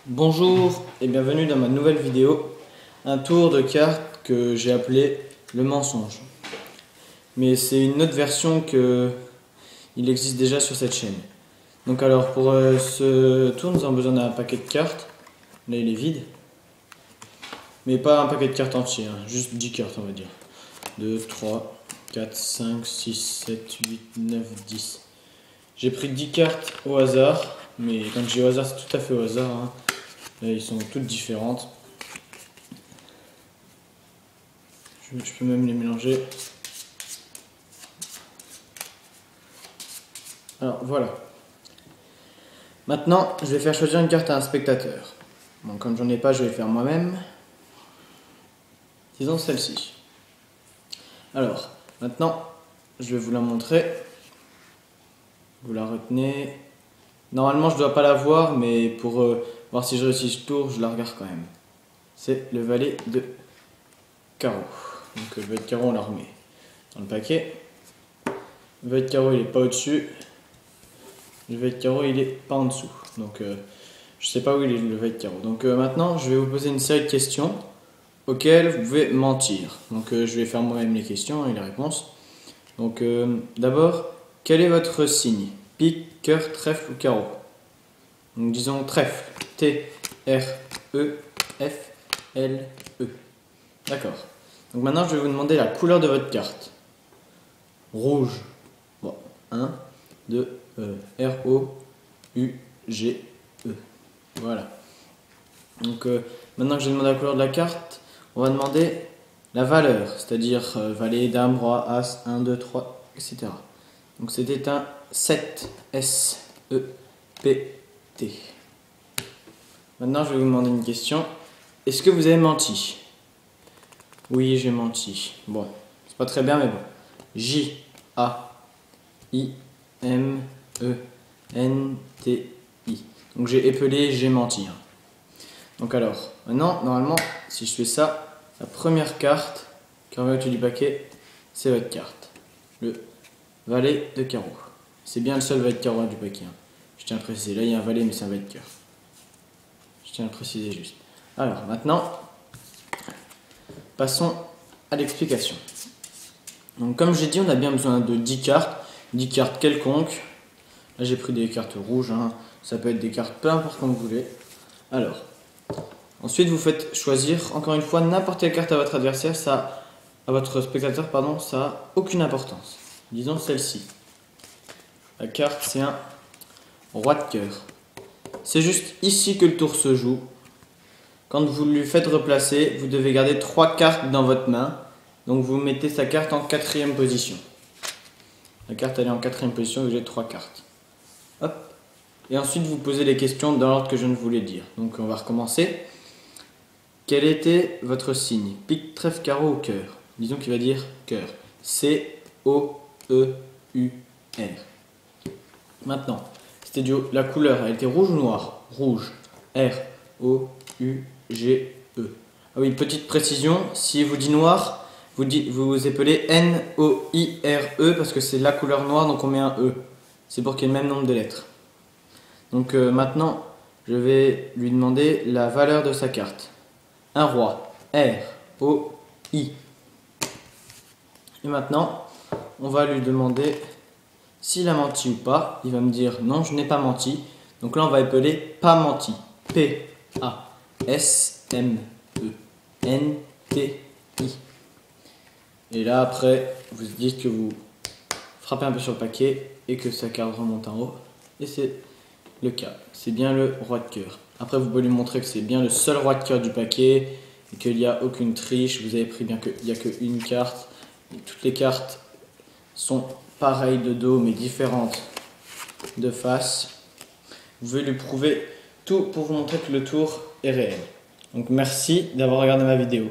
Bonjour et bienvenue dans ma nouvelle vidéo, un tour de cartes que j'ai appelé le mensonge. Mais c'est une autre version que il existe déjà sur cette chaîne. Donc alors pour ce tour nous avons besoin d'un paquet de cartes. Là il est vide. Mais pas un paquet de cartes entier, hein, juste 10 cartes on va dire. 2, 3, 4, 5, 6, 7, 8, 9, 10. J'ai pris 10 cartes au hasard, mais quand je dis au hasard c'est tout à fait au hasard. Hein. Là, ils sont toutes différentes. Je peux même les mélanger. Alors voilà. Maintenant, je vais faire choisir une carte à un spectateur. Bon, comme j'en ai pas, je vais faire moi-même. Disons celle-ci. Alors, maintenant, je vais vous la montrer. Vous la retenez. Normalement, je ne dois pas la voir, mais pour voir si je réussis ce tour, je la regarde quand même. C'est le valet de carreau. Donc le valet de carreau, on la remet dans le paquet. Le valet de carreau, il n'est pas au-dessus. Le valet de carreau, il est pas en dessous. Donc je sais pas où il est le valet de carreau. Donc maintenant, je vais vous poser une série de questions auxquelles vous pouvez mentir. Donc je vais faire moi-même les questions et les réponses. Donc d'abord, quel est votre signe? Pique, cœur, trèfle ou carreau? Donc disons trèfle. T-R-E-F-L-E. D'accord. Donc maintenant, je vais vous demander la couleur de votre carte. Rouge. Bon. 1, 2, R-O-U-G-E. Voilà. Donc maintenant que j'ai demandé la couleur de la carte, on va demander la valeur, c'est-à-dire valet, dame, roi, as, 1, 2, 3, etc. Donc c'était un 7, S-E-P-T. Maintenant je vais vous demander une question. Est-ce que vous avez menti? Oui, j'ai menti. Bon, c'est pas très bien, mais bon. J-A-I-M-E-N-T-I. Donc j'ai épelé, j'ai menti. Donc alors, maintenant, normalement, si je fais ça, la première carte qui revient au-dessus du paquet, c'est votre carte. Le valet de carreau. C'est bien le seul valet de carreau du paquet. Je tiens à le préciser. Là, il y a un valet, mais c'est un valet de cœur. Je tiens à le préciser juste. Alors, maintenant, passons à l'explication. Donc, comme j'ai dit, on a bien besoin de 10 cartes. 10 cartes quelconques. Là, j'ai pris des cartes rouges. Hein. Ça peut être des cartes peu importe comme vous voulez. Alors, ensuite, vous faites choisir, encore une fois, n'importe quelle carte à votre adversaire. À votre spectateur, pardon, ça n'a aucune importance. Disons celle-ci. La carte, c'est un roi de cœur. C'est juste ici que le tour se joue. Quand vous lui faites replacer, vous devez garder 3 cartes dans votre main. Donc vous mettez sa carte en 4e position. La carte elle est en 4e position, vous avez 3 cartes. Hop. Et ensuite vous posez les questions dans l'ordre que je viens de vous les dire. Donc on va recommencer. Quel était votre signe? Pique, trèfle, carreau ou cœur? Disons qu'il va dire cœur. C-O-E-U-R. Maintenant, c'était la couleur, elle était rouge ou noire? Rouge. R-O-U-G-E. Ah oui, petite précision, si vous dit noir, vous épelez N-O-I-R-E parce que c'est la couleur noire, donc on met un E. C'est pour qu'il y ait le même nombre de lettres. Donc maintenant, je vais lui demander la valeur de sa carte. Un roi. R-O-I. Et maintenant, on va lui demander s'il a menti ou pas. Il va me dire non, je n'ai pas menti. Donc là, on va épeler pas menti. P-A-S-M-E-N-T-I. Et là, après, vous dites que vous frappez un peu sur le paquet et que sa carte remonte en haut. Et c'est le cas. C'est bien le roi de cœur. Après, vous pouvez lui montrer que c'est bien le seul roi de cœur du paquet et qu'il n'y a aucune triche. Vous avez pris bien qu'il n'y a qu'une carte. Et toutes les cartes sont pareilles de dos mais différentes de face. Vous pouvez lui prouver tout pour vous montrer que le tour est réel. Donc merci d'avoir regardé ma vidéo.